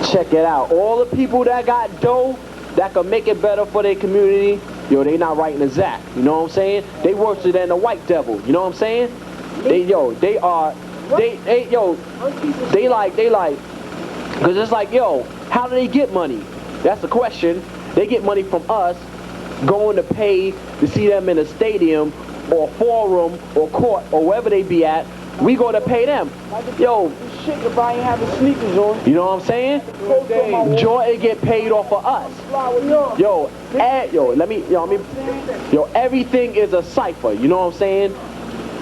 Check it out. All the people that got dough that can make it better for their community, yo, they not writing a Zach. You know what I'm saying? They worse than the white devil. You know what I'm saying? They like, because it's like, yo, how do they get money? That's the question. They get money from us going to pay to see them in a stadium or forum or court or wherever they be at. We go to pay them. Yo, shit, everybody ain't having sneakers on. you know what I'm saying? Jordan get paid off of us. Yo, everything is a cipher. You know what I'm saying?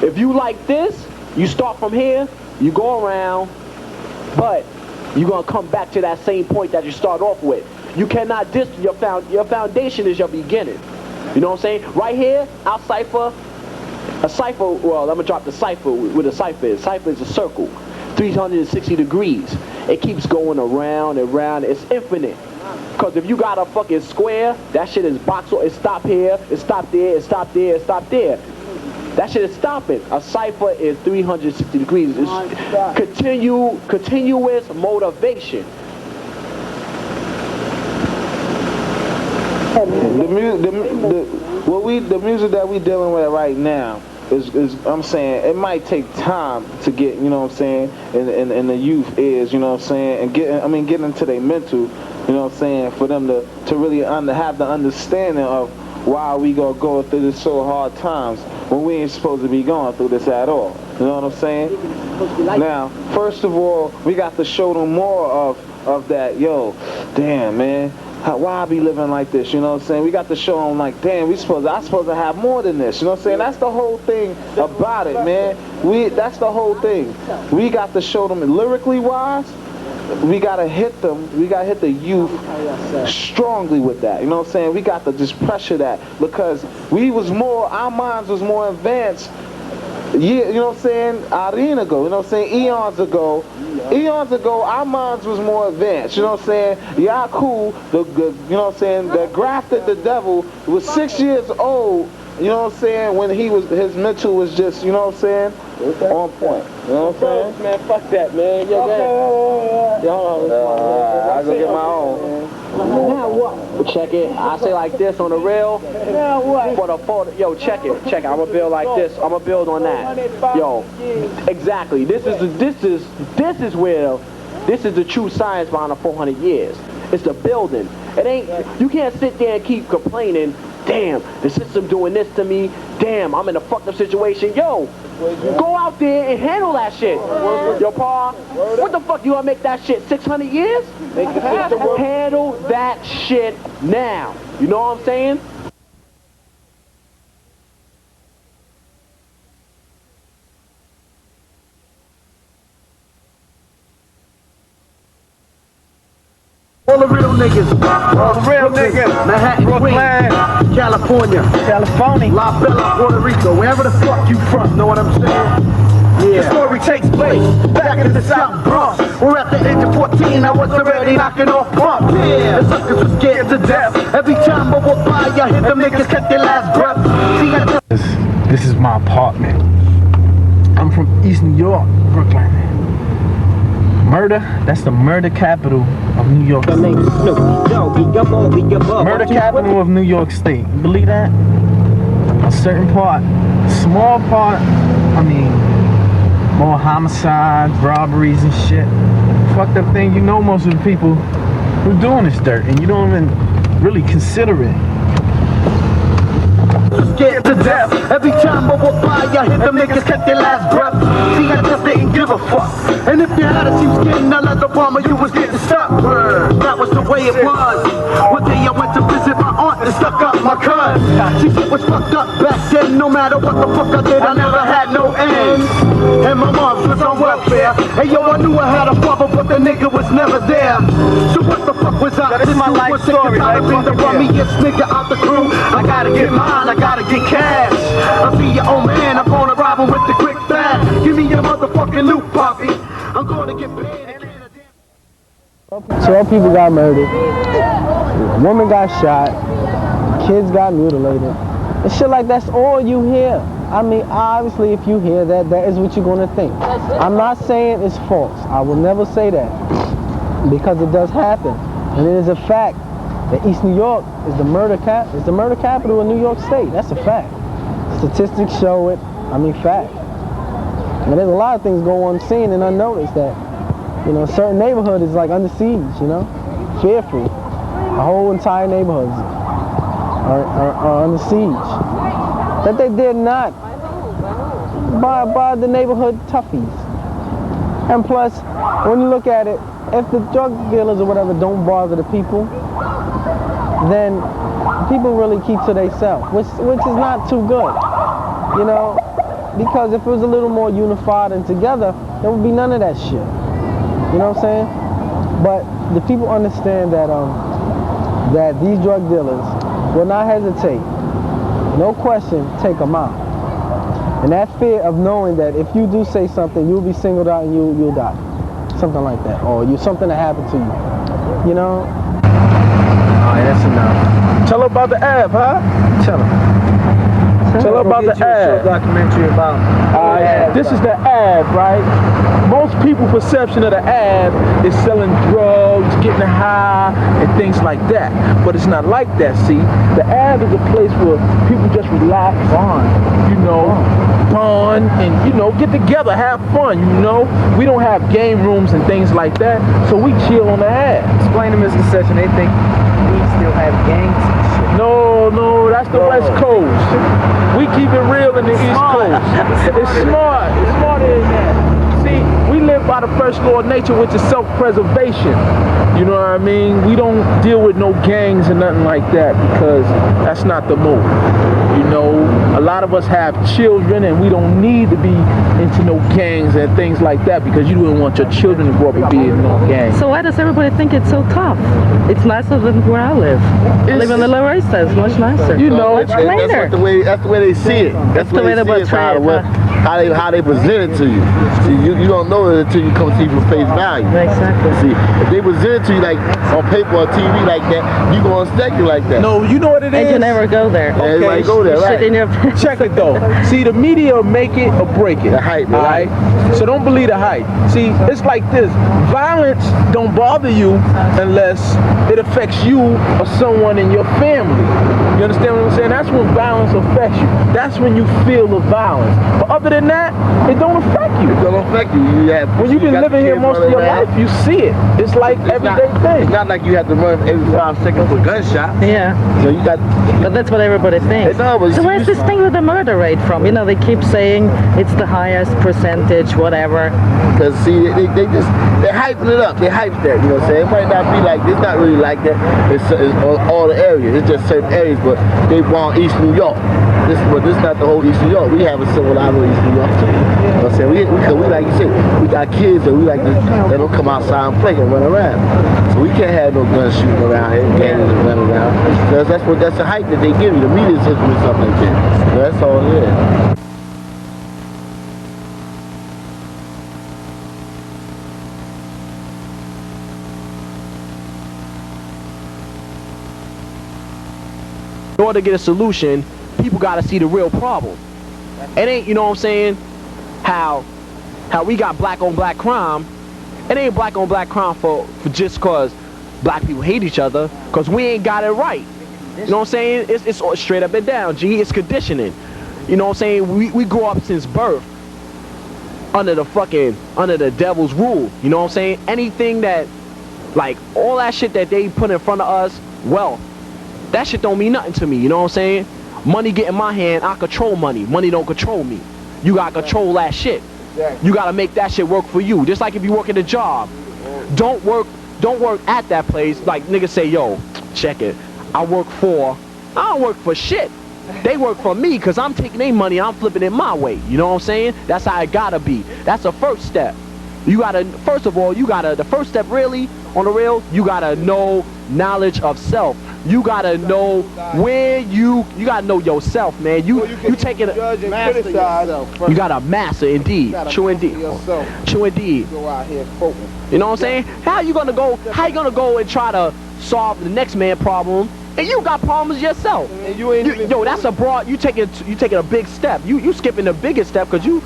If you like this, you start from here, you go around, but you're gonna come back to that same point that you start off with. You cannot your foundation is your beginning. You know what I'm saying? Right here, our cipher, a cipher, well, I'm gonna drop the cipher with a cipher is. Cipher is a circle, 360 degrees. It keeps going around and around, it's infinite. Cause if you got a fucking square, that shit is box, it stop here, it stop there, it stop there, it stop there. That shit is stopping. A cipher is 360 degrees. It's continuous motivation. The music that we dealing with right now is I'm saying it might take time to get, you know what I'm saying, in the youth ears, you know what I'm saying, and get into their mental, you know what I'm saying, for them to really have the understanding of why we gonna go through this so hard times when we ain't supposed to be going through this at all. You know what I'm saying? Now, first of all, we got to show them more of that. Yo, damn, man. Why I be living like this, you know what I'm saying? We got to show them like, damn, I supposed to have more than this, you know what I'm saying? That's the whole thing about it, man. That's the whole thing. We got to show them lyrically wise, we got to hit them, we got to hit the youth strongly with that, you know what I'm saying? We got to just pressure that because our minds was more advanced. Yeah, you know what I'm saying? Arena ago, you know what I'm saying? Eons ago, our minds was more advanced, you know what I'm saying? Yaku, you know what I'm saying, that grafted the devil, was 6 years old, you know what I'm saying, when his mental was just, you know what I'm saying, on point, you know what I'm saying? Man, fuck that, man. I go get my own. Now what? Check it. I say like this on the rail. Now what? For the photo. Yo, check it. I'm gonna build like this. I'm gonna build on that. Yo, exactly. This is the true science behind the 400 years. It's the building. It ain't. You can't sit there and keep complaining. Damn, the system doing this to me. Damn, I'm in a fucked up situation. Yo, go out there and handle that shit. Yo, Pa, what the fuck, you gonna make that shit 600 years? Handle that shit now. You know what I'm saying? All the real niggas. Manhattan, Brooklyn, California, La Bella, Puerto Rico, wherever the fuck you from, know what I'm saying? Yeah. The story takes place back in the South Bronx. We're at the age of 14, I was already knocking off pumps. Yeah. The suckers were scared to death. Every time I walk by, I hit the niggas catch their last breath. This is my apartment. I'm from East New York, Brooklyn. Murder, that's the murder capital of New York State. Murder capital of New York State. You believe that? A certain part, small part, I mean, more homicides, robberies and shit. Fucked up thing, you know most of the people who doing this dirt and you don't even really consider it. Scared to death. Every time I walk by, I hit them niggas catch their last breath. See, I just didn't give a fuck. And if you had a you was getting a leather bomber, you was getting stuck. That was the way it was. One day I went to visit my aunt and stuck up my cuz. She shit was fucked up back then. No matter what the fuck I did, I never had no ends. And my mom was on welfare. Hey yo, I knew I had a father, but the nigga was never there. So what the fuck was I? This is my life story, right? Been the rummiest nigga out the crew. I gotta get mine, I gotta get cash. I'll be your old man, I'm gonna rob him with the quick bag. Give me your motherfucking loot, Poppy. I'm gonna get paid. 12 people got murdered, a woman got shot, kids got mutilated, and shit like that's all you hear. I mean, obviously if you hear that, that is what you're gonna think. I'm not saying it's false, I will never say that. because it does happen. And it is a fact that East New York is the murder capital of New York State. That's a fact. Statistics show it. I mean, fact. And there's a lot of things go unseen and unnoticed that, you know, a certain neighborhood is like under siege, you know, fearful. The whole entire neighborhoods are under siege. That they did not by the neighborhood toughies. And plus, when you look at it, if the drug dealers or whatever don't bother the people, then people really keep to themselves, which is not too good, you know, because if it was a little more unified and together, there would be none of that shit. You know what I'm saying? But the people understand that that these drug dealers will not hesitate, no question, take them out. And that fear of knowing that if you do say something, you'll be singled out and you'll die. Something like that. Or something that happened to you. You know? Alright, that's enough. Tell her about the ab, huh? Tell her. Tell her about the ab. Documentary about. This is the ab, right? Most people's perception of the ab is selling drugs, getting high, and things like that. But it's not like that, see? The ab is a place where people just relax, you know, bond, and, you know, get together, have fun, you know? We don't have game rooms and things like that, so we chill on the ab. Explain to Mr. Session, they think we still have gangs and shit. No, that's the West Coast. We keep it real in the East Coast. It's smart. It's smarter than that. See, we live by the first law of nature, which is self-preservation. You know what I mean? We don't deal with no gangs and nothing like that because that's not the move. You know, a lot of us have children and we don't need to be into no gangs and things like that because you don't want your children to grow up and be in no gangs. So why does everybody think it's so tough? It's nicer than where I live. I live in the Lower East Side. It's much nicer. You know, much cleaner. That's the way they see it. That's the way they portray it. How they present it to you. See, you don't know it until you come see from face value. Exactly. See, if they present it to you like on paper or TV like that, you gonna expect it like that. No, you know what it is? And you never go there. Yeah, everybody go there, right? Shit in your Check it though. See, the media make it or break it. The hype, all right? So don't believe the hype. See, it's like this. Violence don't bother you unless it affects you or someone in your family. You understand what I'm saying? That's when violence affects you. That's when you feel the violence. But other than that, it don't affect you. It don't affect you. When you've been living here most of your life, you see it. It's like everyday thing. It's not like you have to run every 5 seconds for gunshots. Yeah. So you got. But that's what everybody thinks. So where's this thing with the murder rate from? You know, they keep saying it's the highest percentage, whatever. Because see, they're hyping it up. They hype that. You know what I'm saying? It might not be like it's not really like that. It's all the areas. It's just certain areas, but they want East New York. This is not the whole East New York. We have a civilized East New York too. You know what I'm saying? We like you said, we got kids that we like to let them come outside and play and run around. So we can't have no guns shooting around here, gangs running around. That's the hype that they give you. The media system or something like that. So that's all it is. In order to get a solution, people gotta see the real problem. It ain't, you know what I'm saying, how we got black on black crime. It ain't black on black crime for just cause black people hate each other, cause we ain't got it right. You know what I'm saying? It's straight up and down, G. It's conditioning. You know what I'm saying? We grew up since birth under the devil's rule. You know what I'm saying? Anything that, like, all that shit that they put in front of us, wealth, that shit don't mean nothing to me, you know what I'm saying? Money get in my hand, I control money. Money don't control me. You gotta control that shit. You gotta make that shit work for you. Just like if you work at a job. Don't work at that place. Like niggas say, yo, check it. I don't work for shit. They work for me because I'm taking their money, I'm flipping it my way. You know what I'm saying? That's how it gotta be. That's the first step. First of all, the first step really, on the real, you gotta know knowledge of self. You gotta know where you gotta know yourself, man. You taking judge and criticize. You gotta master, indeed. True indeed. True indeed. Go out here quoting. You know what I'm saying? How you gonna go and try to solve the next man's problem and you got problems yourself? And yo, that's a broad. You taking a big step. You skipping the biggest step because you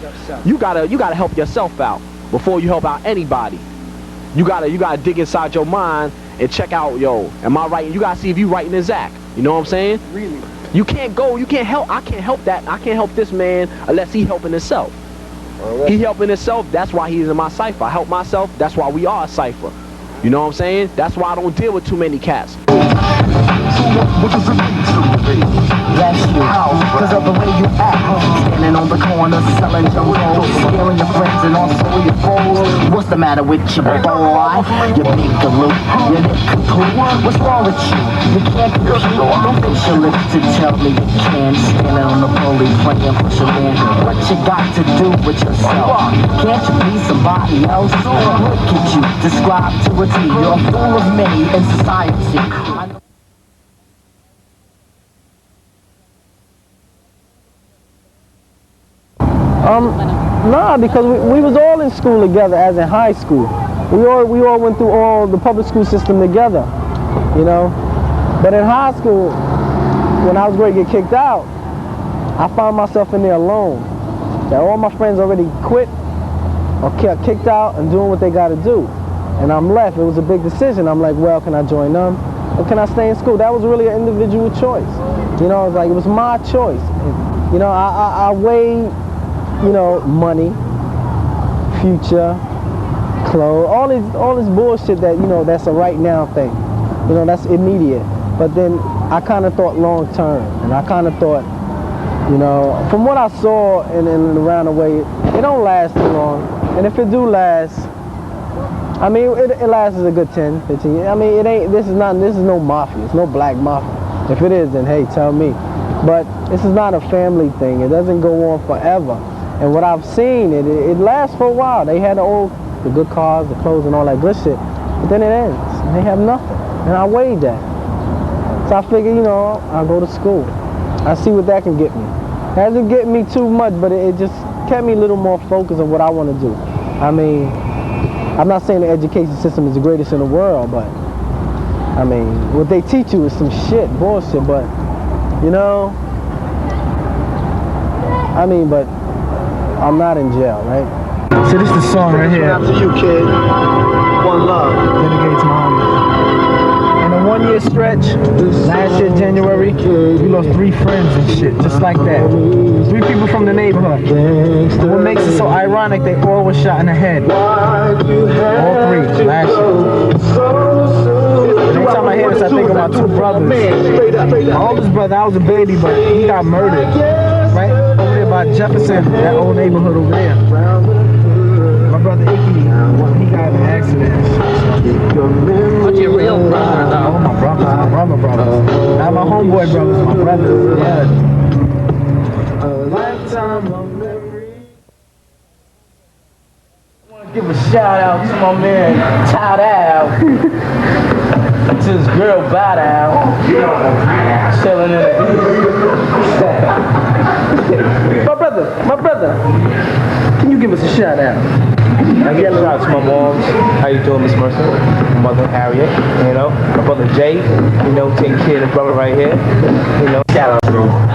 gotta help yourself out before you help out anybody. you gotta dig inside your mind and check out, yo, am I writing? You gotta see if you writing exact. You know what I'm saying? Really? You can't help. I can't help that. I can't help this man unless he helping himself. He helping himself. That's why he's in my cipher. I help myself. That's why we are a cipher. You know what I'm saying? That's why I don't deal with too many cats. That's you, cause of the way you act. Standing on the corner, selling jumbo, scaring your friends and also your foes. What's the matter with you, boy? You make the loop, you're incomplete. What's wrong with you? You can't compete. Don't fix your lips to tell me you can. Standing on the bully, playing for your man. What you got to do with yourself? Can't you be somebody else? Look at you, describe to a T. You're a fool of many in society. Nah, because we was all in school together, as in high school. We all went through all the public school system together, you know. But in high school, when I was going to get kicked out, I found myself in there alone. That all my friends already quit or kicked out and doing what they got to do, and I'm left. It was a big decision. I'm like, well, can I join them or can I stay in school? That was really an individual choice. You know, it was my choice. You know, I weighed, you know, money, future, clothes, all this bullshit that, you know, that's a right now thing. You know, that's immediate. But then I kind of thought long term, and I kind of thought, you know, from what I saw and around the way, it don't last too long. And if it do last, I mean, it lasts a good 10, 15 years. I mean, it ain't, this is no mafia. It's no black mafia. If it is, then hey, tell me. But this is not a family thing. It doesn't go on forever. And what I've seen, it lasts for a while. They had the good cars, the clothes, and all that good shit. But then it ends, and they have nothing. And I weighed that. So I figured, you know, I'll go to school. I see what that can get me. It hasn't get me too much, but it just kept me a little more focused on what I want to do. I mean, I'm not saying the education system is the greatest in the world, but I mean, what they teach you is some shit, bullshit, but, you know, I mean, but I'm not in jail, right? So this is the song right here. Out to you, kid. One love. Dedicated to my homies. In a 1 year stretch, last year January, we lost 3 friends and shit, just like that. 3 people from the neighborhood. And what makes it so ironic, they all were shot in the head. All 3 last year. Every time I hear this, I think of my 2 brothers. My oldest brother, I was a baby, but he got murdered. Right over there by Jefferson, that old neighborhood over there. My brother Icky, he got in an accident. What's your real brother, though? Oh, my brothers. Not my homeboy brothers, my brothers. Yeah. A lifetime of memory. I want to give a shout out to my man, Todd Al. To his girl, Bad Al. Chilling in the My brother, can you give us a shout out? I give a shout out to my moms. How you doing, Miss Mercer? My mother, Harriet. You know, my brother Jay. You know, taking care of the brother right here. You know, shout out to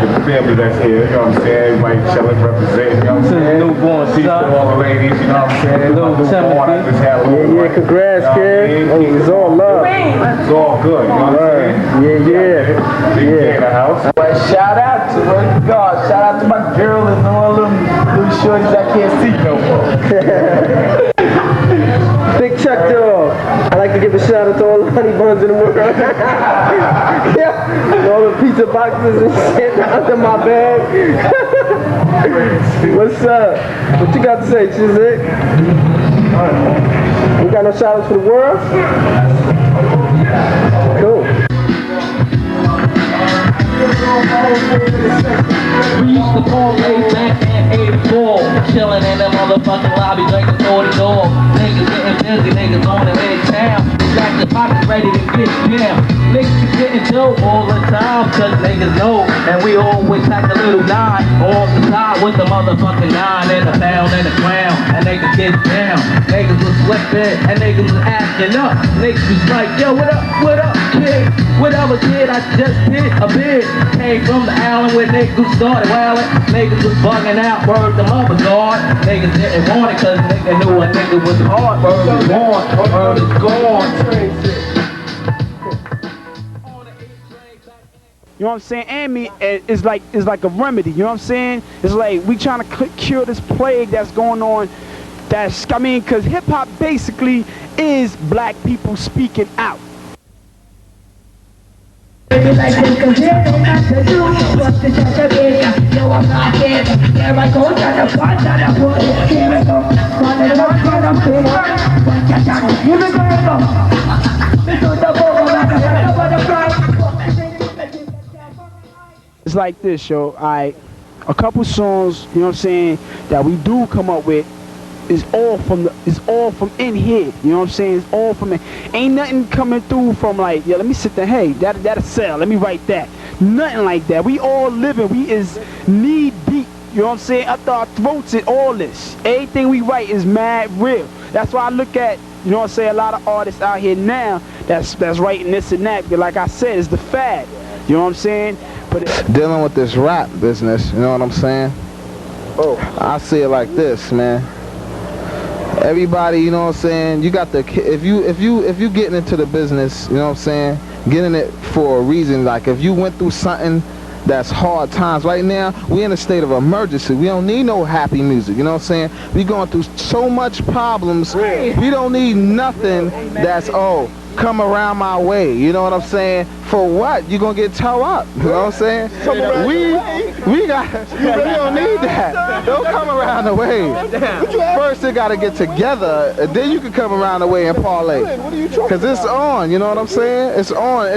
the family that's here. You know what I'm saying? Everybody chilling, representing. You know what I'm saying? Newborn Peace to all the ladies. You know what I'm saying? Newborn. I just had a little. Yeah, congrats, kid. It's all love. It's all good. You know what I'm saying? Yeah. In the house. Well, shout out to God. Shout out to my girl and all them little shorties I can't see no more. Big Chuck Dog. I like to give a shout out to all the honey buns in the world. Yeah. And all the pizza boxes and shit under my bag. What's up? What you got to say, Chizik? You got no shout outs for the world? Cool. We used to parlay back in 84, chilling in the motherfucking lobby, drinking 40 dog. Niggas getting busy, niggas on the way town. Got the pockets ready to get down. Niggas getting dope all the time, cause niggas know. And we always pack a little 9 off the side with the motherfucking 9 and the pound and the crown. And niggas get down. Niggas was slipping and niggas was acting up. Niggas was like, yo, what up, kid? Whatever, kid, I just did a bid. Came from the island where niggas started wildin'. Niggas was bugging out, word the mother God. Niggas didn't want it cause niggas knew a nigga was hard. Word was born, word is gone. You know what I'm saying? And me, it's like a remedy. You know what I'm saying? It's like we trying to cure this plague that's going on. Cause hip hop basically is black people speaking out. It's like this, yo. A couple songs, you know what I'm saying, that we do come up with is all from in here. You know what I'm saying? It's all from it. Ain't nothing coming through from like, yeah, let me sit there, hey, that'll sell. Let me write that. Nothing like that. We all living. We is knee deep. You know what I'm saying? Up to our throats in all this. Everything we write is mad real. That's why I look at, you know what I'm saying, a lot of artists out here now that's writing this and that. But like I said, it's the fad. You know what I'm saying? But dealing with this rap business, you know what I'm saying? I see it like this, man. Everybody, you know what I'm saying? You got the if you getting into the business, you know what I'm saying? Getting it for a reason. Like if you went through something that's hard times. Right now, we in a state of emergency. We don't need no happy music. You know what I'm saying? We going through so much problems. We don't need nothing that's come around my way. You know what I'm saying? For what? You gonna get towed up. You know what I'm saying? We don't need that. Don't come around the way. First they gotta get together, and then you can come around the way and parlay. Cause it's on, you know what I'm saying? It's on.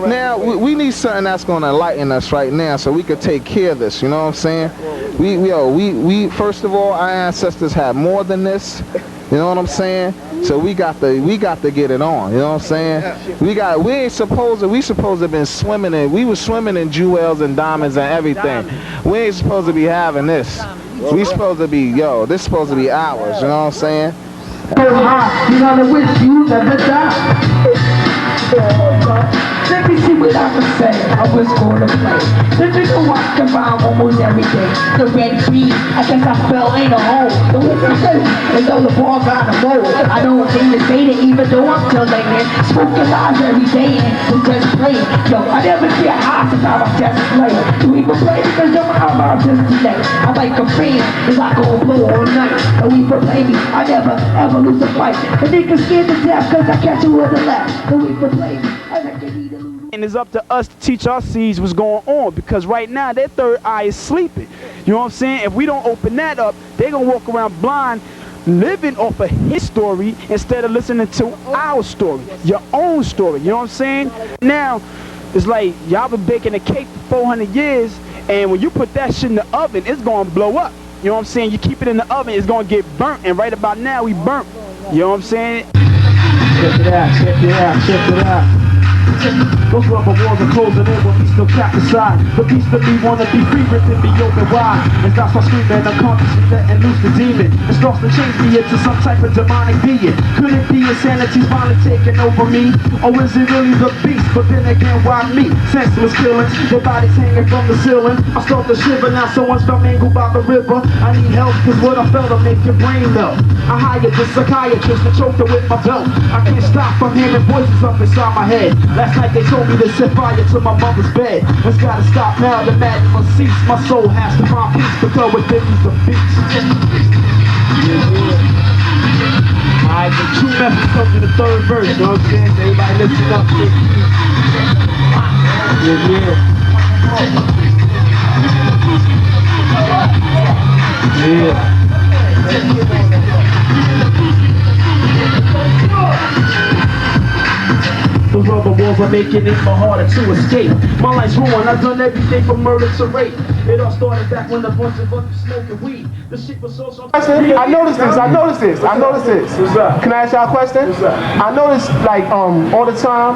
Now we need something that's gonna enlighten us right now so we could take care of this, you know what I'm saying? We first of all, our ancestors had more than this. You know what I'm saying? So we got to get it on. You know what I'm saying? We supposed to have been swimming in. We were swimming in jewels and diamonds and everything. We ain't supposed to be having this. We supposed to be this supposed to be ours. You know what I'm saying? You gotta wish you never die. Let me see what I can say. I was gonna play. The nigga walk around almost every day. The red beat, I guess I fell in a hole. The whiskey says, and though the ball got a mold. I don't think to say that even though I'm still laying. Smoking lies every day and we just play. Yo, I never get high since I was just playing. Do we even play because yo, I'm out just today. I like a fan, cause I go blow all night. And we play me, I never ever lose a fight. The nigga scared to death cause I catch you with the left. And we play me, I like to need a lose. And it's up to us to teach our seeds what's going on, because right now their third eye is sleeping. You know what I'm saying? If we don't open that up, they're gonna walk around blind, living off of his story instead of listening to our story, your own story. You know what I'm saying? Now it's like y'all been baking a cake for 400 years, and when you put that shit in the oven, it's gonna blow up. You know what I'm saying? You keep it in the oven, it's gonna get burnt, and right about now we burnt. You know what I'm saying? Check it out, check it out, check it out. Those rubber walls are closing in when we still trapped inside. The beast of me wanna be free, ripping me open wide. And that's why screaming, unconsciously letting loose the demon. It starts to change me into some type of demonic being. Could it be insanity's finally taking over me? Or is it really the beast? But then again, why me? Senseless killings, their bodies hanging from the ceiling. I start to shiver, now someone's flamingo by the river. I need help, cause what I felt to make your brain melt. I hired the psychiatrist to choke her with my belt. I can't stop from hearing voices up inside my head. Last night they told me to set fire to my mother's bed. It's gotta stop now, the madness must cease. My soul has to find peace, but go within me the beats. Alright, the true message comes in the third verse, you know what I'm saying? So everybody listen up. Those rubber walls are making it more harder to escape. My life's ruined, I've done everything from murder to rape. It all started back when a bunch of us smoking weed. The shit was so I noticed this. What's up? Can I ask y'all a question? What's up? I notice like all the time,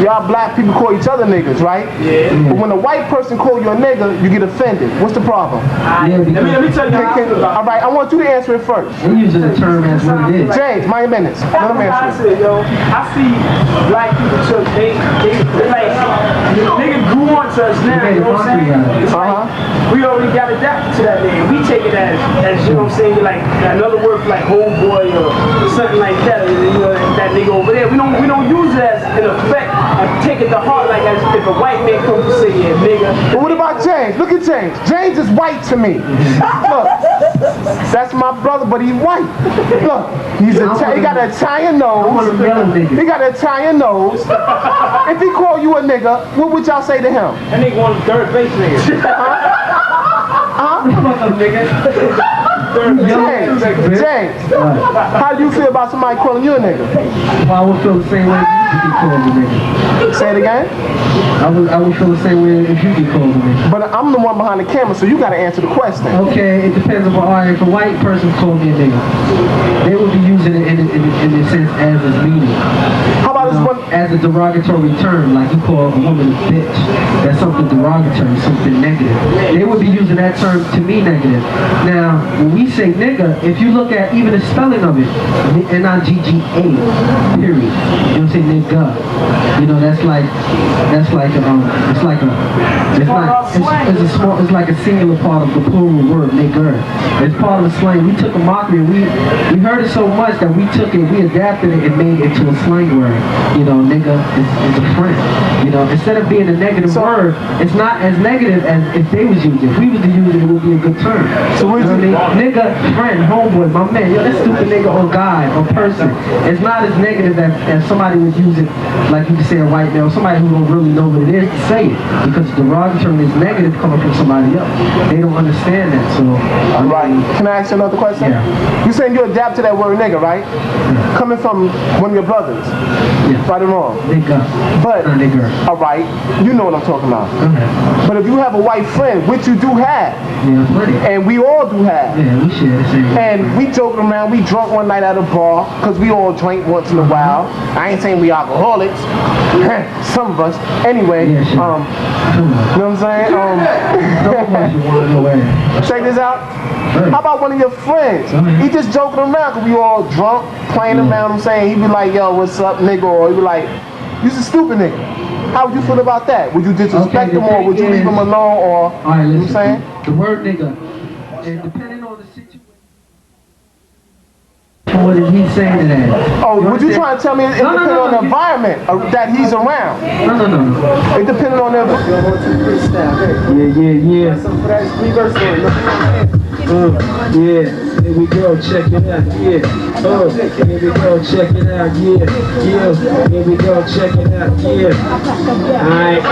y'all black people call each other niggas, right? Yeah. But when a white person call you a nigga, you get offended. What's the problem? Let me tell you how I feel about it. All right, I want you to answer it first. They using the term as what it is. James, mind your minutes. Let him I answer it. said, yo, I see black people took they like nigga grew on to us now, you know what I'm saying? We already got adapted to that nigga. We take it as you know what I'm saying, like another word for like homeboy or something like that, you know, that nigga over there. We don't use it as an effect and take it to heart like as if a white man comes to say, yeah, nigga. But what about James? Look at James. James is white to me. Look, that's my brother, but he's white. Look, he got an Italian nose. He got an Italian nose. If he call you a nigga, what would y'all say to him? That nigga one of the third base niggas. James, how do you feel about somebody calling you a nigga? Well, I would feel the same way if you get called a nigga. Say it again? I would feel the same way if you get called a nigga. But I'm the one behind the camera, so you gotta answer the question. Okay, it depends on if a white person called me a nigga, they would be using it in a sense as a meaning. How about this one? As a derogatory term, like you call a woman a bitch. That's something derogatory, something negative. They would be using that term to me negative. Now, when we say nigga, if you look at even the spelling of it, N-I-G-G-A, period. You know what I'm saying, nigga. You know, it's like a singular part of the plural word, nigger. It's part of the slang. We took a mockery and we heard it so much that we took it, we adapted it and made it into a slang word. You know, nigga is a friend. You know, instead of being a negative word, it's not as negative as if they was using it. If we was to use it, it would be a good term. So what do you mean? Nigga, friend, homeboy, my man, yo, that stupid nigga or guy or person. It's not as negative as somebody would use it, like you could say a white man, or somebody who don't really know what it is to say it. Because the derogatory is negative coming from somebody else. They don't understand that, so. Right. Can I ask you another question? Yeah. You saying you adapt to that word nigga, right? Yeah. Coming from one of your brothers. Yeah. Right or wrong? Nigga. But, nigga. all right, you know what I'm talking about. Okay. But if you have a white friend, which you do have, yeah, plenty. And we all do have. Yeah, we share the same. And we joking around, we drunk one night at a bar, because we all drink once in a while. I ain't saying we alcoholics. Some of us. Anyway, yeah, sure. you know what I'm saying? Check this out. How about one of your friends? He just joking around because we all drunk, playing around. I'm saying, he'd be like, yo, what's up, nigga? Or he'd be like, you's a stupid nigga. How would you feel about that? Would you disrespect him or would you leave him alone? Or, all right, listen, you know what I'm saying? The word nigga, and depending on the situation, what is he saying to that? Oh, would you trying to tell me it depends on the environment that he's around? No. It depends on the Yeah. Here we go, check it out, yeah. Oh, here we go, check it out, yeah. Here we go, check it out, yeah. Alright,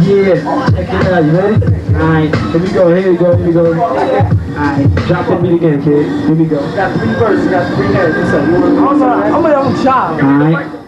yeah, check it out, you ready? Alright, here we go. Alright, drop that beat again, kid. Here we go. Got 3 verses, got 3 heads. What's up? I'm a young child. Alright.